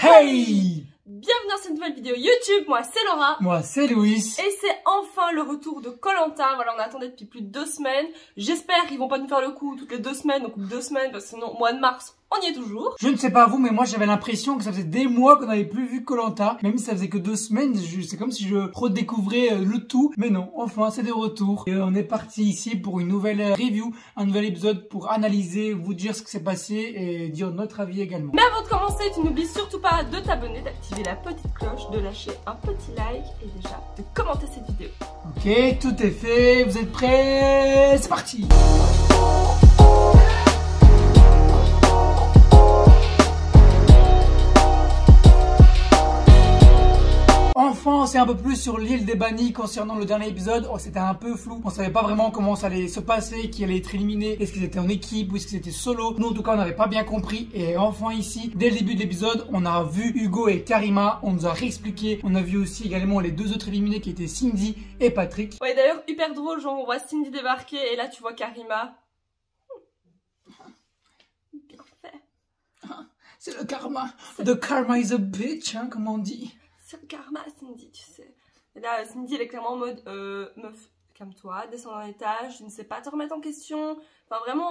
Hey! Bienvenue dans cette nouvelle vidéo YouTube, moi c'est Laura. Moi c'est Louis. Et c'est enfin le retour de Koh-Lanta. Voilà, on attendait depuis plus de 2 semaines. J'espère qu'ils vont pas nous faire le coup toutes les 2 semaines, donc 2 semaines, parce que sinon, mois de mars, on y est toujours. Je ne sais pas vous, mais moi j'avais l'impression que ça faisait des mois qu'on n'avait plus vu Koh-Lanta. Même si ça faisait que 2 semaines, c'est comme si je redécouvrais le tout. Mais non, enfin c'est de retour. Et on est parti ici pour une nouvelle review, un nouvel épisode pour analyser, vous dire ce qui s'est passé et dire notre avis également. Mais avant de commencer, tu n'oublies surtout pas de t'abonner, d'activer la petite cloche, de lâcher un petit like et déjà de commenter cette vidéo. Ok, tout est fait, vous êtes prêts? C'est parti! Enfin, on sait un peu plus sur l'île des bannis concernant le dernier épisode. Oh, c'était un peu flou. On savait pas vraiment comment ça allait se passer, qui allait être éliminé. Est-ce qu'ils étaient en équipe ou est-ce qu'ils étaient solo? Nous, en tout cas, on n'avait pas bien compris. Et enfin, ici, dès le début de l'épisode, on a vu Hugo et Karima. On nous a réexpliqué. On a vu aussi également les 2 autres éliminés qui étaient Cindy et Patrick. Ouais, d'ailleurs, hyper drôle. Genre, on voit Cindy débarquer et là, tu vois Karima. Bien fait. C'est le karma. The karma is a bitch, hein, comme on dit. C'est le karma, Cindy, tu sais. Et là, Cindy, elle est clairement en mode meuf, calme-toi, descends dans l'étage, je ne sais pas te remettre en question. Enfin, vraiment,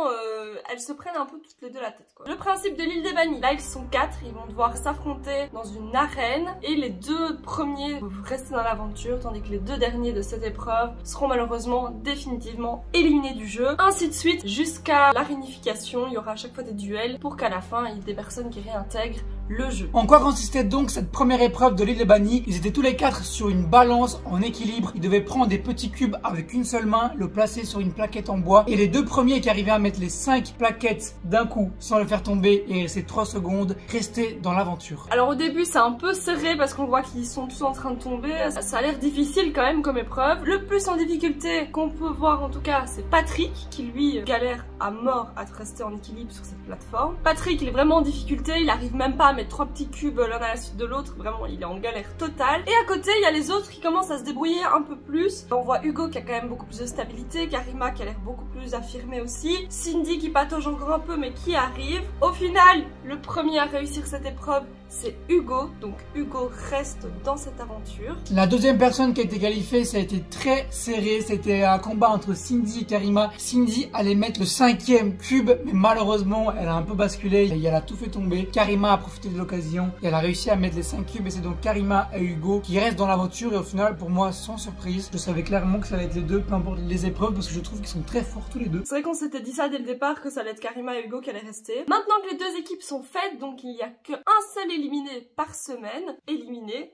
elles se prennent un peu toutes les deux la tête, quoi. Le principe de l'île des bannis. Là, ils sont 4, ils vont devoir s'affronter dans une arène. Et les 2 premiers vont rester dans l'aventure, tandis que les 2 derniers de cette épreuve seront malheureusement définitivement éliminés du jeu. Ainsi de suite, jusqu'à la réunification. Il y aura à chaque fois des duels pour qu'à la fin, il y ait des personnes qui réintègrent le jeu. En quoi consistait donc cette première épreuve de l'île des bannis? Ils étaient tous les 4 sur une balance en équilibre. Ils devaient prendre des petits cubes avec une seule main, le placer sur une plaquette en bois. Et les 2 premiers qui arrivaient à mettre les 5 plaquettes d'un coup sans le faire tomber et rester 3 secondes, restaient dans l'aventure. Alors au début c'est un peu serré parce qu'on voit qu'ils sont tous en train de tomber. Ça a l'air difficile quand même comme épreuve. Le plus en difficulté qu'on peut voir en tout cas c'est Patrick qui lui galère à mort à rester en équilibre sur cette plateforme. Patrick il est vraiment en difficulté, il arrive même pas à mettre 3 petits cubes l'un à la suite de l'autre. Vraiment il est en galère totale. Et à côté il y a les autres qui commencent à se débrouiller un peu plus. On voit Hugo qui a quand même beaucoup plus de stabilité, Karima qui a l'air beaucoup plus affirmée aussi, Cindy qui patauge encore un peu mais qui arrive. Au final, le premier à réussir cette épreuve, c'est Hugo. Donc Hugo reste dans cette aventure. La deuxième personne qui a été qualifiée, ça a été très serré. C'était un combat entre Cindy et Karima. Cindy allait mettre le 5e cube, mais malheureusement, elle a un peu basculé et elle a tout fait tomber. Karima a profité de l'occasion et elle a réussi à mettre les 5 cubes. Et c'est donc Karima et Hugo qui restent dans l'aventure. Et au final, pour moi, sans surprise, je savais clairement que ça allait être les 2, peu importe les épreuves, parce que je trouve qu'ils sont très forts tous les 2. C'est vrai qu'on s'était dit ça dès le départ, que ça allait être Karima et Hugo qui allaient rester. Maintenant que les 2 équipes sont faites, donc il n'y a qu'un seul éliminé par semaine,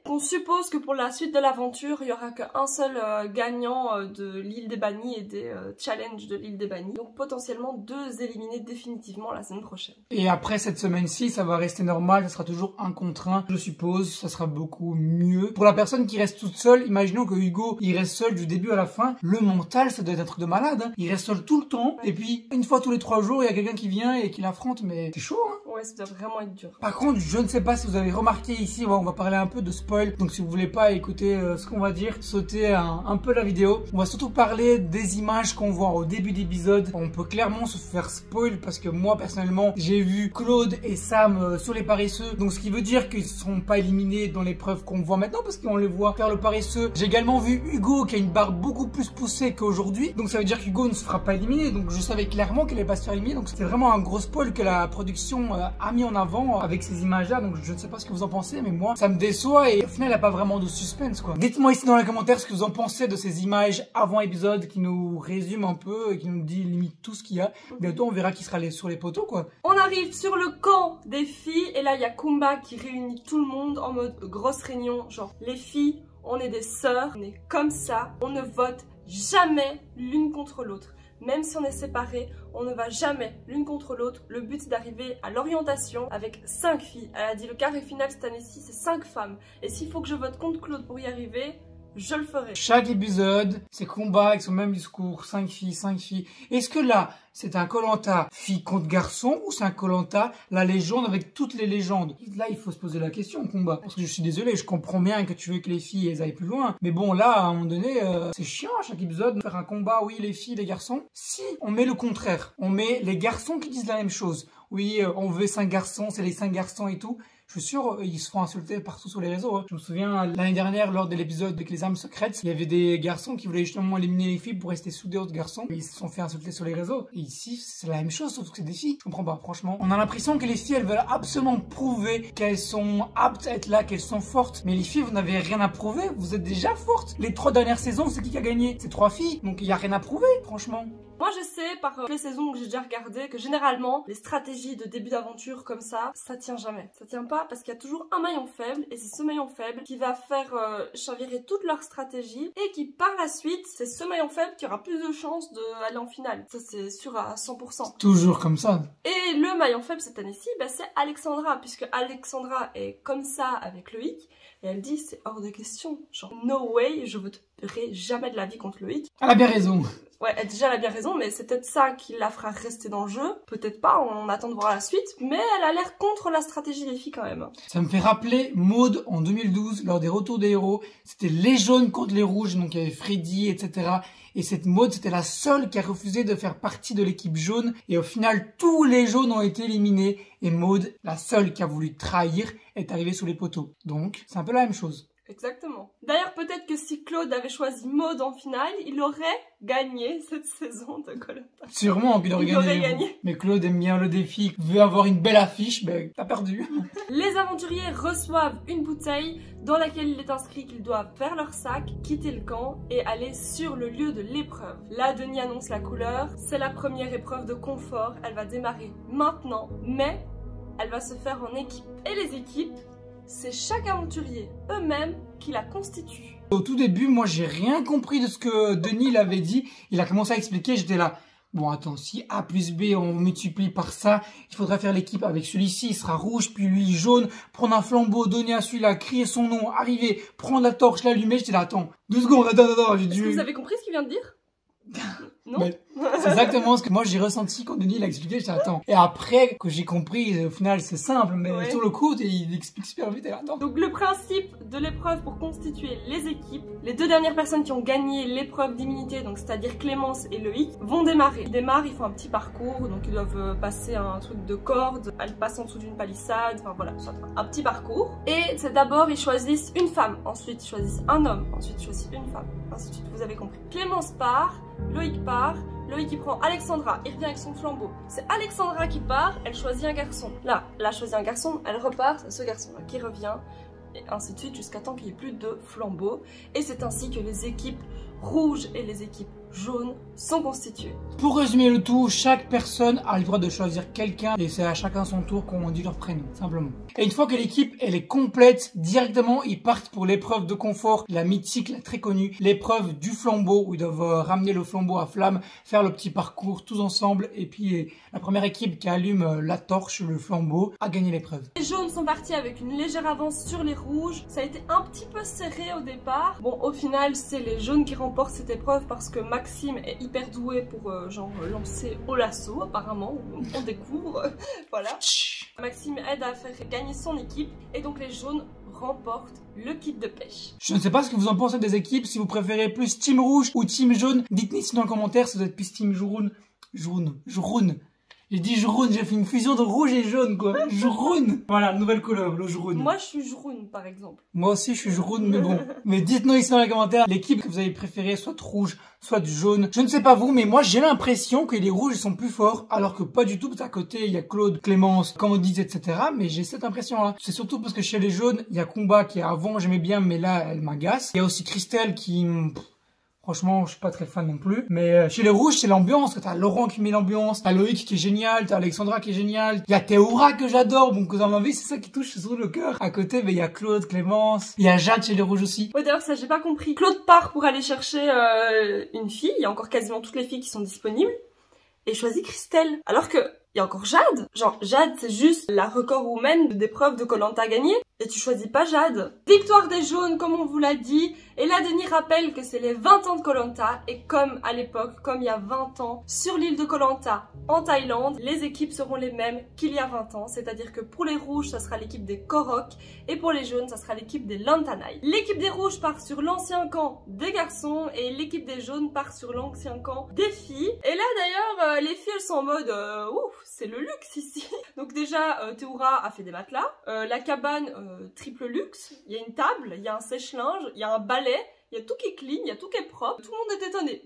on suppose que pour la suite de l'aventure, il y aura qu'un seul gagnant de l'île des bannis et des challenges de l'île des bannis. Donc potentiellement 2 éliminés définitivement la semaine prochaine. Et après cette semaine-ci, ça va rester normal, ça sera toujours 1 contre 1, je suppose, ça sera beaucoup mieux. Pour la personne qui reste toute seule, imaginons que Hugo, il reste seul du début à la fin, le mental, ça doit être un truc de malade, hein. Il reste seul tout le temps, et puis une fois tous les 3 jours, il y a quelqu'un qui vient et qui l'affronte, mais c'est chaud, hein. Ouais, ça doit vraiment être dur. Par contre, je ne sais pas si vous avez remarqué ici, on va parler un peu de spoil, donc si vous voulez pas écouter ce qu'on va dire, sautez un peu la vidéo. On va surtout parler des images qu'on voit au début d'épisode. On peut clairement se faire spoil parce que moi personnellement, j'ai vu Claude et Sam sur les paresseux, donc ce qui veut dire qu'ils ne seront pas éliminés dans l'épreuve qu'on voit maintenant parce qu'on les voit faire le paresseux. J'ai également vu Hugo qui a une barre beaucoup plus poussée qu'aujourd'hui, donc ça veut dire qu'Hugo ne se fera pas éliminer, donc je savais clairement qu'il allait pas se faire éliminer, donc c'était vraiment un gros spoil que la production a mis en avant avec ces images là, donc je ne sais pas ce que vous en pensez, mais moi ça me déçoit et au final il n'y a pas vraiment de suspense quoi. Dites-moi ici dans les commentaires ce que vous en pensez de ces images avant épisode qui nous résument un peu et qui nous dit limite tout ce qu'il y a. Bientôt on verra qui sera sur les poteaux quoi. On arrive sur le camp des filles et là il y a Kumba qui réunit tout le monde en mode grosse réunion, genre les filles on est des sœurs, on est comme ça, on ne vote jamais l'une contre l'autre. Même si on est séparés, on ne va jamais l'une contre l'autre. Le but c'est d'arriver à l'orientation avec 5 filles. Elle a dit le carré final cette année-ci c'est 5 femmes. Et s'il faut que je vote contre Claude pour y arriver, je le ferai. Chaque épisode, c'est combat avec son même discours, 5 filles, 5 filles. Est-ce que là, c'est un Koh-Lanta fille contre garçon ou c'est un Koh-Lanta la légende avec toutes les légendes? Là, il faut se poser la question, combat. Parce que je suis désolé, je comprends bien que tu veux que les filles elles aillent plus loin. Mais bon, là, à un moment donné, c'est chiant à chaque épisode de faire un combat, oui, les filles, les garçons. Si on met le contraire, on met les garçons qui disent la même chose. Oui, on veut 5 garçons, c'est les 5 garçons et tout. Je suis sûr, ils se font insulter partout sur les réseaux. Je me souviens, l'année dernière, lors de l'épisode avec les âmes secrètes, il y avait des garçons qui voulaient justement éliminer les filles pour rester soudés aux garçons. Ils se sont fait insulter sur les réseaux. Et ici, c'est la même chose, sauf que c'est des filles. Je comprends pas, franchement. On a l'impression que les filles, elles veulent absolument prouver qu'elles sont aptes à être là, qu'elles sont fortes. Mais les filles, vous n'avez rien à prouver. Vous êtes déjà fortes. Les 3 dernières saisons, c'est qui a gagné? C'est 3 filles. Donc il y a rien à prouver, franchement. Moi je sais par les saisons que j'ai déjà regardées que généralement les stratégies de début d'aventure comme ça tient jamais. Ça tient pas parce qu'il y a toujours un maillon faible et c'est ce maillon faible qui va faire chavirer toute leur stratégie et qui par la suite c'est ce maillon faible qui aura plus de chances d'aller en finale. Ça c'est sûr à 100%. Toujours comme ça. Et le maillon faible cette année-ci bah, c'est Alexandra puisque Alexandra est comme ça avec Loïc et elle dit c'est hors de question. Genre no way je voterai jamais de la vie contre Loïc. Elle a bien raison. Ouais, déjà elle a bien raison, mais c'est peut-être ça qui la fera rester dans le jeu. Peut-être pas, on attend de voir la suite, mais elle a l'air contre la stratégie des filles quand même. Ça me fait rappeler Maud en 2012, lors des retours des héros. C'était les jaunes contre les rouges, donc il y avait Freddy, etc. Et cette Maud, c'était la seule qui a refusé de faire partie de l'équipe jaune. Et au final, tous les jaunes ont été éliminés. Et Maud, la seule qui a voulu trahir, est arrivée sous les poteaux. Donc, c'est un peu la même chose. Exactement. D'ailleurs, peut-être que si Claude avait choisi Maud en finale, il aurait gagné cette saison de Koh-Lanta. Sûrement qu'il aurait gagné. Mais Claude aime bien le défi, veut avoir une belle affiche, ben t'as perdu. Les aventuriers reçoivent une bouteille dans laquelle il est inscrit qu'ils doivent faire leur sac, quitter le camp et aller sur le lieu de l'épreuve. Là, Denis annonce la couleur. C'est la première épreuve de confort. Elle va démarrer maintenant, mais elle va se faire en équipe. Et les équipes, c'est chaque aventurier eux-mêmes qui la constituent. Au tout début, moi j'ai rien compris de ce que Denis l'avait dit. Il a commencé à expliquer, j'étais là. Bon attends, si A plus B on multiplie par ça, il faudra faire l'équipe avec celui-ci, il sera rouge, puis lui jaune, prendre un flambeau, donner à celui-là, crier son nom, arriver, prendre la torche, l'allumer, j'étais là, attends, 2 secondes, attends, j'ai dû... Est-ce que vous avez compris ce qu'il vient de dire? Non. C'est exactement ce que moi j'ai ressenti quand Denis l'a expliqué, j'étais attends. Et après que j'ai compris, au final c'est simple, mais ouais. Sur le coup il explique super vite et attends. Donc le principe de l'épreuve pour constituer les équipes, les 2 dernières personnes qui ont gagné l'épreuve d'immunité, donc c'est-à-dire Clémence et Loïc, vont démarrer. Ils démarrent, ils font un petit parcours, donc ils doivent passer un truc de corde, elles passent en dessous d'une palissade, enfin voilà, un petit parcours. Et c'est d'abord ils choisissent une femme, ensuite ils choisissent un homme, ensuite ils choisissent une femme, ainsi de suite, vous avez compris. Clémence part, Loïc part, Loïc il prend Alexandra, il revient avec son flambeau. C'est Alexandra qui part, elle choisit un garçon. Là, elle a choisi un garçon, elle repart, c'est ce garçon-là qui revient. Et ainsi de suite jusqu'à temps qu'il n'y ait plus de flambeau. Et c'est ainsi que les équipes rouges et les équipes jaunes sont constituées. Pour résumer le tout, chaque personne a le droit de choisir quelqu'un et c'est à chacun son tour qu'on dit leur prénom, simplement. Et une fois que l'équipe elle est complète, directement ils partent pour l'épreuve de confort, la mythique, la très connue, l'épreuve du flambeau où ils doivent ramener le flambeau à flamme, faire le petit parcours tous ensemble et puis la première équipe qui allume la torche, le flambeau, a gagné l'épreuve. Les jaunes sont partis avec une légère avance sur les rouges, ça a été un petit peu serré au départ. Bon au final c'est les jaunes qui remportent cette épreuve parce que Maxime est hyper doué pour genre lancer au lasso apparemment, on découvre, voilà. Maxime aide à faire gagner son équipe et donc les jaunes remportent le kit de pêche. Je ne sais pas ce que vous en pensez des équipes, si vous préférez plus team rouge ou team jaune, dites-nous ici dans les commentaires si vous êtes plus team jaune. J'ai dit jaune, j'ai fait une fusion de rouge et jaune quoi. Jaune. Voilà, nouvelle couleur, le jaune. Moi je suis jaune par exemple. Moi aussi je suis jaune mais bon. Mais dites-nous ici dans les commentaires l'équipe que vous avez préférée, soit rouge, soit jaune. Je ne sais pas vous, mais moi j'ai l'impression que les rouges ils sont plus forts, alors que pas du tout, parce qu'à côté il y a Claude, Clémence, Candice, etc. Mais j'ai cette impression là. C'est surtout parce que chez les jaunes, il y a Combat qui avant j'aimais bien, mais là elle m'agace. Il y a aussi Christelle qui... Franchement, je suis pas très fan non plus. Mais chez les rouges, c'est l'ambiance. T'as Laurent qui met l'ambiance. T'as Loïc qui est génial. T'as Alexandra qui est génial. Il y a Théoura que j'adore. Bon, dans ma vie, c'est ça qui touche sur le cœur. À côté, il y a Claude, Clémence. Il y a Jade chez les rouges aussi. Ouais, d'ailleurs, ça, j'ai pas compris. Claude part pour aller chercher une fille. Il y a encore quasiment toutes les filles qui sont disponibles. Et choisit Christelle. Alors que... il y a encore Jade. Genre, Jade, c'est juste la record woman d'épreuve de Koh-Lanta gagnée. Et tu choisis pas Jade. Victoire des jaunes, comme on vous l'a dit. Et là, Denis rappelle que c'est les 20 ans de Koh Lanta. Et comme à l'époque, comme il y a 20 ans, sur l'île de Koh Lanta, en Thaïlande, les équipes seront les mêmes qu'il y a 20 ans. C'est-à-dire que pour les rouges, ça sera l'équipe des Korok. Et pour les jaunes, ça sera l'équipe des Lantanai. L'équipe des rouges part sur l'ancien camp des garçons. Et l'équipe des jaunes part sur l'ancien camp des filles. Et là, d'ailleurs, les filles, elles sont en mode, ouf, c'est le luxe ici. Donc déjà, Théoura a fait des matelas. La cabane, triple luxe. Il y a une table, il y a un sèche-linge, il y a un balai. Il y a tout qui est clean, il y a tout qui est propre, tout le monde est étonné.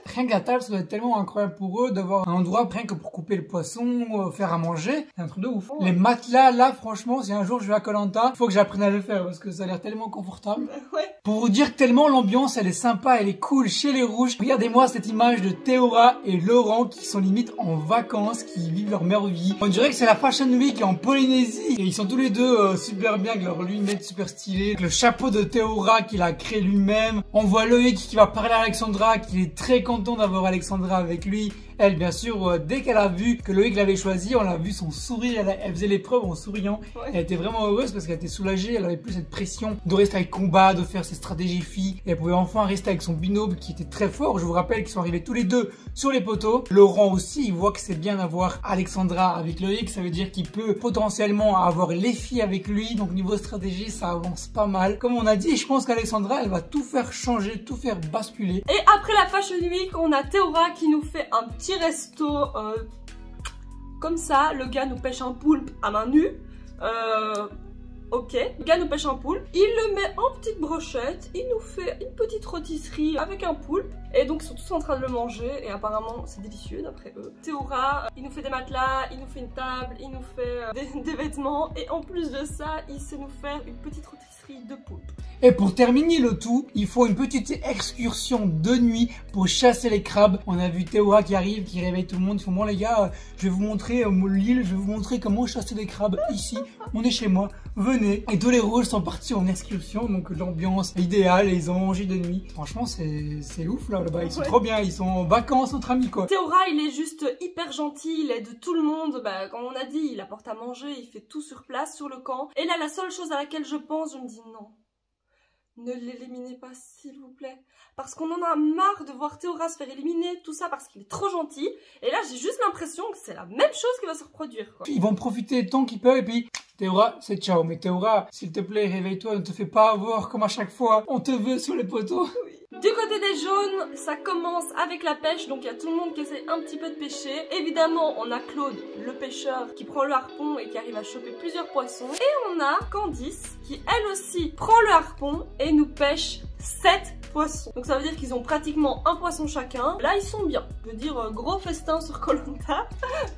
Rien qu'à table, ça doit être tellement incroyable pour eux d'avoir un endroit rien que pour couper le poisson, faire à manger. C'est un truc de ouf. Oh. Les matelas, là, franchement, si un jour je vais à Koh Lanta, il faut que j'apprenne à le faire parce que ça a l'air tellement confortable. Ouais. Pour vous dire tellement l'ambiance, elle est sympa, elle est cool chez les rouges. Regardez-moi cette image de Théoura et Laurent qui sont limite en vacances, qui vivent leur meilleure vie. On dirait que c'est la Fashion Week en Polynésie. Et ils sont tous les deux super bien, avec leurs lunettes super stylées, avec le chapeau de Théoura qu'il a créé lui-même. On voit Loïc qui va parler à Alexandra, qui est très content d'avoir Alexandra avec lui. Elle, bien sûr, dès qu'elle a vu que Loïc l'avait choisi, on a vu son sourire, elle faisait l'épreuve en souriant. Ouais. Elle était vraiment heureuse parce qu'elle était soulagée, elle avait plus cette pression de rester avec combat, de faire ses stratégies filles. Et elle pouvait enfin rester avec son binôme qui était très fort. Je vous rappelle qu'ils sont arrivés tous les deux sur les poteaux. Laurent aussi, il voit que c'est bien d'avoir Alexandra avec Loïc. Ça veut dire qu'il peut potentiellement avoir les filles avec lui. Donc niveau stratégie, ça avance pas mal. Comme on a dit, je pense qu'Alexandra, elle va tout faire changer, tout faire basculer. Et après la Fashion Week, on a Théoura qui nous fait un petit resto comme ça. Le gars nous pêche un poulpe à main nue. Ok, le gars nous pêche un poulpe, il le met en petite brochette, il nous fait une petite rôtisserie avec un poulpe. Et donc ils sont tous en train de le manger et apparemment c'est délicieux d'après eux. Théoura, il nous fait des matelas, il nous fait une table, il nous fait des vêtements. Et en plus de ça, il sait nous faire une petite rôtisserie de poulpe. Et pour terminer le tout, il faut une petite excursion de nuit pour chasser les crabes. On a vu Théoura qui arrive, qui réveille tout le monde. Il faut bon les gars, je vais vous montrer l'île, je vais vous montrer comment chasser des crabes ici. On est chez moi, venez. Et tous les rouges sont partis en excursion, donc l'ambiance idéale et ils ont mangé de nuit. Franchement, c'est ouf là-bas, ils sont trop bien, ils sont en vacances entre amis quoi. Théoura, il est juste hyper gentil, il aide tout le monde. Bah, comme on a dit, il apporte à manger, il fait tout sur place, sur le camp. Et là, la seule chose à laquelle je pense, je me dis non. Ne l'éliminez pas s'il vous plaît. Parce qu'on en a marre de voir Théoura se faire éliminer, tout ça parce qu'il est trop gentil. Et là j'ai juste l'impression que c'est la même chose qui va se reproduire quoi. Ils vont profiter tant qu'ils peuvent et puis Théoura c'est ciao. Mais Théoura s'il te plaît réveille-toi, ne te fais pas avoir comme à chaque fois. On te veut sur les poteaux. Oui. Du côté des jaunes, ça commence avec la pêche, donc il y a tout le monde qui essaie un petit peu de pêcher. Évidemment, on a Claude, le pêcheur, qui prend le harpon et qui arrive à choper plusieurs poissons. Et on a Candice, qui elle aussi prend le harpon et nous pêche 7 poissons. Donc ça veut dire qu'ils ont pratiquement un poisson chacun. Là, ils sont bien. Je veux dire, gros festin sur Koh Lanta.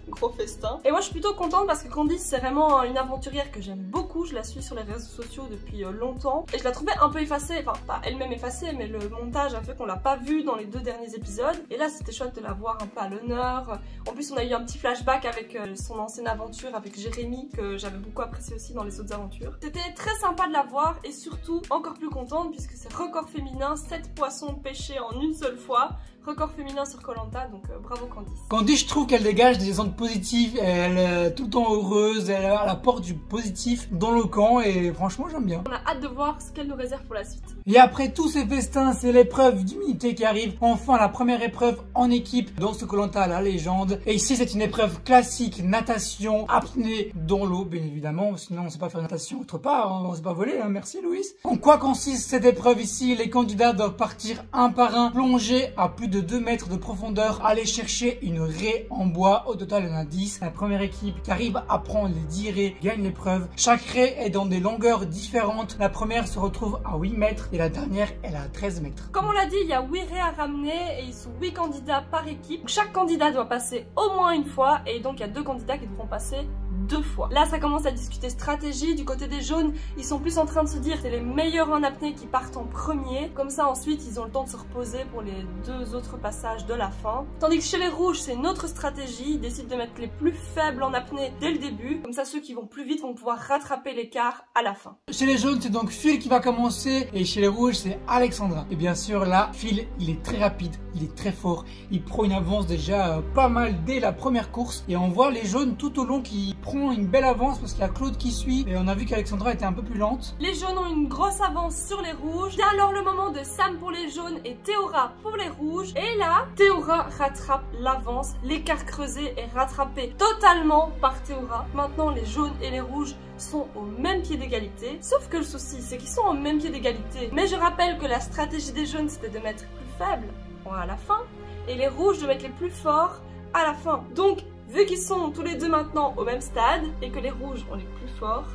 Gros festin. Et moi, je suis plutôt contente parce que Candice, c'est vraiment une aventurière que j'aime beaucoup. Je la suis sur les réseaux sociaux depuis longtemps. Et je la trouvais un peu effacée. Enfin, pas elle-même effacée, mais le montage a fait qu'on l'a pas vue dans les 2 derniers épisodes. Et là, c'était chouette de la voir un peu à l'honneur. En plus, on a eu un petit flashback avec son ancienne aventure avec Jérémy, que j'avais beaucoup apprécié aussi dans les autres aventures. C'était très sympa de la voir et surtout encore plus contente puisque c'est record féminin, 7 poissons pêchés en une seule fois. Record féminin sur Koh Lanta, donc bravo Candice. Candice, je trouve qu'elle dégage des ondes positives, elle est tout le temps heureuse, elle apporte du positif dans le camp et franchement j'aime bien. On a hâte de voir ce qu'elle nous réserve pour la suite. Et après tous ces festins, c'est l'épreuve d'immunité qui arrive. Enfin la première épreuve en équipe dans ce Koh Lanta, la légende. Et ici c'est une épreuve classique, natation, apnée dans l'eau bien évidemment. Sinon on sait pas faire natation autre part, hein. On sait pas voler, hein. Merci Louise. En quoi consiste cette épreuve ici? Les candidats doivent partir un par un, plonger à plus de 2 mètres de profondeur, aller chercher une raie en bois. Au total il y en a 10. La première équipe qui arrive à prendre les 10 raies gagne l'épreuve. Chaque raie est dans des longueurs différentes. La première se retrouve à 8 mètres et la dernière elle est à 13 mètres. Comme on l'a dit, il y a 8 raies à ramener et ils sont 8 candidats par équipe. Chaque candidat doit passer au moins une fois et donc il y a 2 candidats qui devront passer 2 fois. Là ça commence à discuter stratégie. Du côté des jaunes, ils sont plus en train de se dire c'est les meilleurs en apnée qui partent en premier. Comme ça ensuite ils ont le temps de se reposer pour les 2 autres passages de la fin. Tandis que chez les rouges c'est une autre stratégie. Ils décident de mettre les plus faibles en apnée dès le début. Comme ça ceux qui vont plus vite vont pouvoir rattraper l'écart à la fin. Chez les jaunes c'est donc Phil qui va commencer et chez les rouges c'est Alexandra. Et bien sûr là Phil il est très rapide, il est très fort. Il prend une avance déjà pas mal dès la première course et on voit les jaunes tout au long qui prend prend une belle avance parce qu'il y a Claude qui suit et on a vu qu'Alexandra était un peu plus lente. Les jaunes ont une grosse avance sur les rouges. Vient alors le moment de Sam pour les jaunes et Théora pour les rouges. Et là, Théora rattrape l'avance. L'écart creusé est rattrapé totalement par Théora. Maintenant, les jaunes et les rouges sont au même pied d'égalité. Sauf que le souci, c'est qu'ils sont au même pied d'égalité. Mais je rappelle que la stratégie des jaunes, c'était de mettre les plus faibles à la fin et les rouges de mettre les plus forts à la fin. Donc, vu qu'ils sont tous les deux maintenant au même stade et que les rouges ont les plus forts,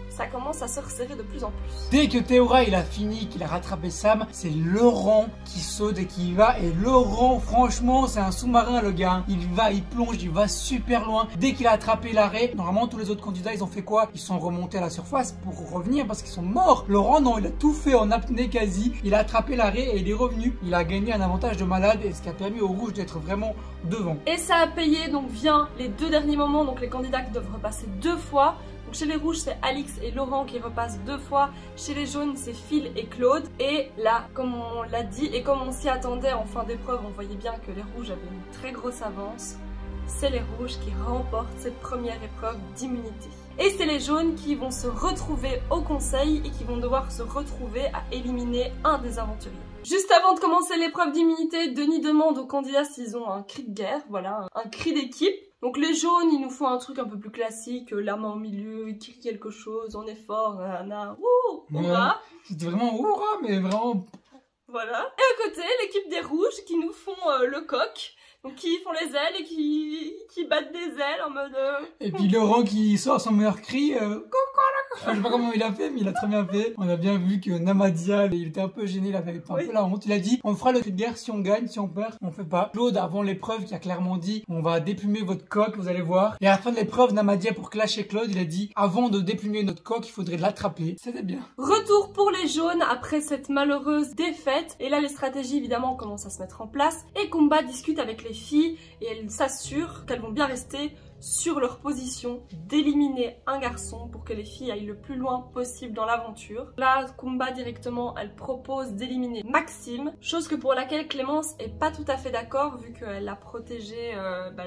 ça commence à se resserrer de plus en plus. Dès que Théora il a fini, qu'il a rattrapé Sam, c'est Laurent qui saute et qui y va. Et Laurent, franchement, c'est un sous-marin le gars. Il va, il plonge, il va super loin. Dès qu'il a attrapé l'arrêt, normalement tous les autres candidats ils ont fait quoi? Ils sont remontés à la surface pour revenir parce qu'ils sont morts. Laurent non, il a tout fait en apnée quasi. Il a attrapé l'arrêt et il est revenu. Il a gagné un avantage de malade et ce qui a permis aux rouges d'être vraiment devant. Et ça a payé, donc vient les deux derniers moments, donc les candidats qui doivent repasser 2 fois. Donc chez les rouges, c'est Alix et Laurent qui repassent 2 fois. Chez les jaunes, c'est Phil et Claude. Et là, comme on l'a dit et comme on s'y attendait en fin d'épreuve, on voyait bien que les rouges avaient une très grosse avance. C'est les rouges qui remportent cette première épreuve d'immunité. Et c'est les jaunes qui vont se retrouver au conseil et qui vont devoir se retrouver à éliminer un des aventuriers. Juste avant de commencer l'épreuve d'immunité, Denis demande aux candidats s'ils ont un cri de guerre, voilà, un cri d'équipe. Donc les jaunes, ils nous font un truc un peu plus classique, la main au milieu, ils crient quelque chose, on est fort, ouh, hurrah. C'était vraiment hurrah, mais vraiment... Voilà. Et à côté, l'équipe des rouges qui nous font le coq. Donc qui font les ailes et qui battent des ailes en mode... Et puis Laurent qui sort son meilleur cri, je sais pas comment il a fait, mais il a très bien fait. On a bien vu que Namadia, il était un peu gêné, il avait un peu la honte. Il a dit, on fera le cri de guerre si on gagne, si on perd, on fait pas. Claude, avant l'épreuve, qui a clairement dit, on va déplumer votre coq, vous allez voir. Et à la fin de l'épreuve, Namadia, pour clasher Claude, il a dit, avant de déplumer notre coq, il faudrait l'attraper. C'était bien. Retour pour les jaunes après cette malheureuse défaite. Et là, les stratégies, évidemment, commencent à se mettre en place. Et Kumba discute avec les filles et elles s'assurent qu'elles vont bien rester sur leur position d'éliminer un garçon pour que les filles aillent le plus loin possible dans l'aventure. Là, Kumba directement, elle propose d'éliminer Maxime, chose que pour laquelle Clémence est pas tout à fait d'accord vu qu'elle l'a protégé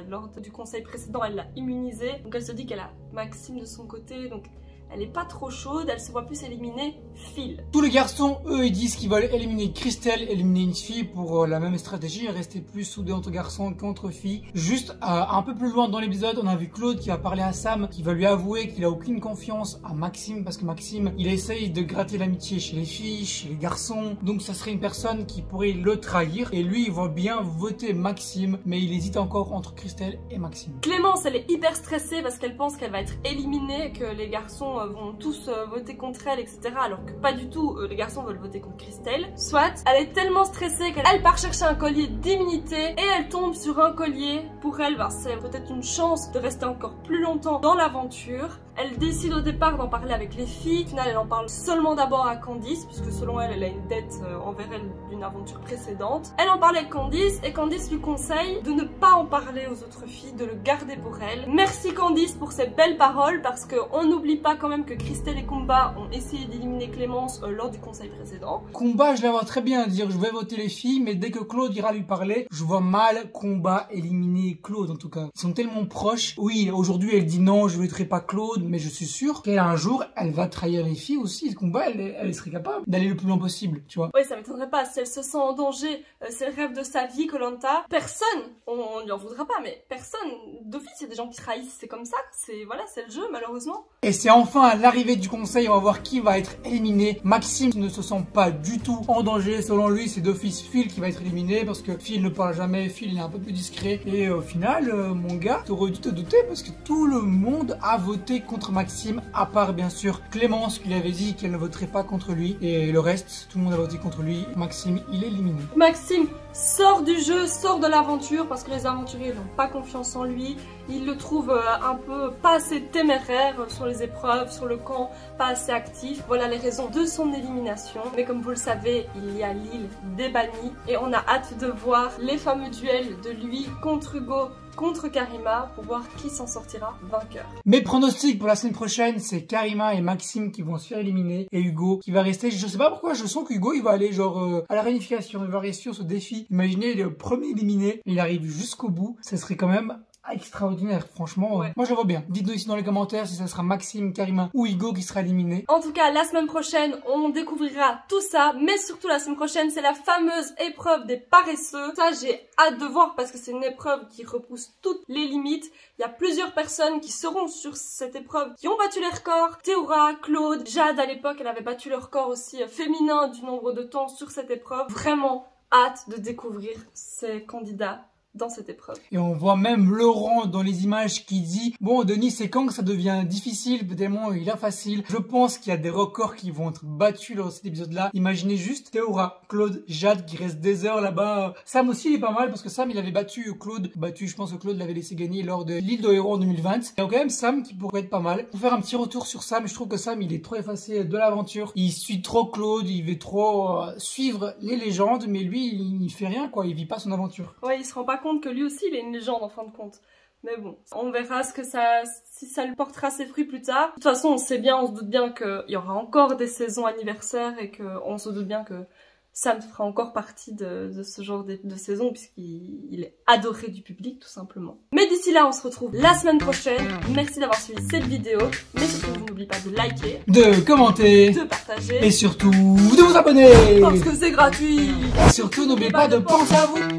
lors du conseil précédent, elle l'a immunisé. Donc elle se dit qu'elle a Maxime de son côté, donc elle est pas trop chaude, elle se voit plus éliminer Phil. Tous les garçons, eux, ils disent qu'ils veulent éliminer Christelle, éliminer une fille pour la même stratégie, rester plus soudés entre garçons qu'entre filles. Juste un peu plus loin dans l'épisode, on a vu Claude qui va parler à Sam, qui va lui avouer qu'il a aucune confiance à Maxime, parce que Maxime, il essaye de gratter l'amitié chez les filles, chez les garçons. Donc ça serait une personne qui pourrait le trahir. Et lui, il va bien voter Maxime, mais il hésite encore entre Christelle et Maxime. Clémence, elle est hyper stressée parce qu'elle pense qu'elle va être éliminée, que les garçons vont tous voter contre elle, etc. Alors que pas du tout, les garçons veulent voter contre Christelle. Soit, elle est tellement stressée qu'elle part chercher un collier d'immunité et elle tombe sur un collier. Pour elle, c'est peut-être une chance de rester encore plus longtemps dans l'aventure. Elle décide au départ d'en parler avec les filles. Au final, elle en parle seulement d'abord à Candice, puisque selon elle, elle a une dette envers elle d'une aventure précédente. Elle en parle avec Candice et Candice lui conseille de ne pas en parler aux autres filles, de le garder pour elle. Merci Candice pour ces belles paroles, parce qu'on n'oublie pas quand même que Christelle et Kumba ont essayé d'éliminer Clémence lors du conseil précédent. Kumba, je la vois très bien dire je vais voter les filles, mais dès que Claude ira lui parler, je vois mal Kumba éliminer Claude en tout cas. Ils sont tellement proches. Oui, aujourd'hui elle dit non, je ne voterai pas Claude, mais je suis sûr qu'un jour elle va trahir les filles aussi. Kumba, elle serait capable d'aller le plus loin possible, tu vois. Oui, ça m'étonnerait pas. Si elle se sent en danger, c'est le rêve de sa vie, Koh-Lanta. Personne, on lui en voudra pas, mais personne, d'office, il y a des gens qui trahissent, c'est comme ça, c'est voilà, c'est le jeu malheureusement. Et c'est enfin à l'arrivée du conseil, on va voir qui va être éliminé. Maxime ne se sent pas du tout en danger, selon lui c'est d'office Phil qui va être éliminé parce que Phil ne parle jamais, Phil est un peu plus discret. Et au final, mon gars, t'aurais dû te douter parce que tout le monde a voté contre Maxime, à part bien sûr Clémence qui lui avait dit qu'elle ne voterait pas contre lui. Et le reste, tout le monde a voté contre lui. Maxime, il est éliminé. Maxime sort du jeu, sort de l'aventure parce que les aventuriers n'ont pas confiance en lui. Ils le trouvent un peu pas assez téméraire sur les épreuves, sur le camp, pas assez actif. Voilà les raisons de son élimination. Mais comme vous le savez, il y a l'île des bannis et on a hâte de voir les fameux duels de lui contre Hugo, contre Karima, pour voir qui s'en sortira vainqueur. Mes pronostics pour la semaine prochaine, c'est Karima et Maxime qui vont se faire éliminer et Hugo qui va rester. Je sais pas pourquoi, je sens qu'Hugo il va aller genre à la réunification, il va réussir ce défi. Imaginez le premier éliminé, il arrive jusqu'au bout, ce serait quand même extraordinaire, franchement. Ouais. Moi je le vois bien. Dites-nous ici dans les commentaires si ça sera Maxime, Karima ou Hugo qui sera éliminé. En tout cas, la semaine prochaine, on découvrira tout ça, mais surtout la semaine prochaine, c'est la fameuse épreuve des paresseux. Ça, j'ai hâte de voir parce que c'est une épreuve qui repousse toutes les limites. Il y a plusieurs personnes qui seront sur cette épreuve, qui ont battu les records. Théora, Claude, Jade à l'époque, elle avait battu le record aussi féminin du nombre de temps sur cette épreuve. Vraiment hâte de découvrir ces candidats dans cette épreuve. Et on voit même Laurent dans les images qui dit « Bon Denis, c'est quand que ça devient difficile, tellement il a facile. » Je pense qu'il y a des records qui vont être battus lors de cet épisode-là. Imaginez juste Théora, Claude, Jade qui restent des heures là-bas. Sam aussi il est pas mal parce que Sam il avait battu Claude. Je pense que Claude l'avait laissé gagner lors de l'île de héros en 2020. Il y a quand même Sam qui pourrait être pas mal. Pour faire un petit retour sur Sam, je trouve que Sam il est trop effacé de l'aventure. Il suit trop Claude, il veut trop suivre les légendes, mais lui il fait rien quoi, il vit pas son aventure. Ouais, il se rend pas compte que lui aussi il est une légende en fin de compte. Mais bon, on verra si ça lui portera ses fruits plus tard. De toute façon, on sait bien, on se doute bien qu'il y aura encore des saisons anniversaires et qu'on se doute bien que Sam fera encore partie de ce genre de saison puisqu'il est adoré du public tout simplement. Mais d'ici là, on se retrouve la semaine prochaine. Merci d'avoir suivi cette vidéo. Mais surtout, n'oubliez pas de liker, de commenter, de partager et surtout de vous abonner. parce que c'est gratuit. Et surtout, n'oubliez pas de penser à vous.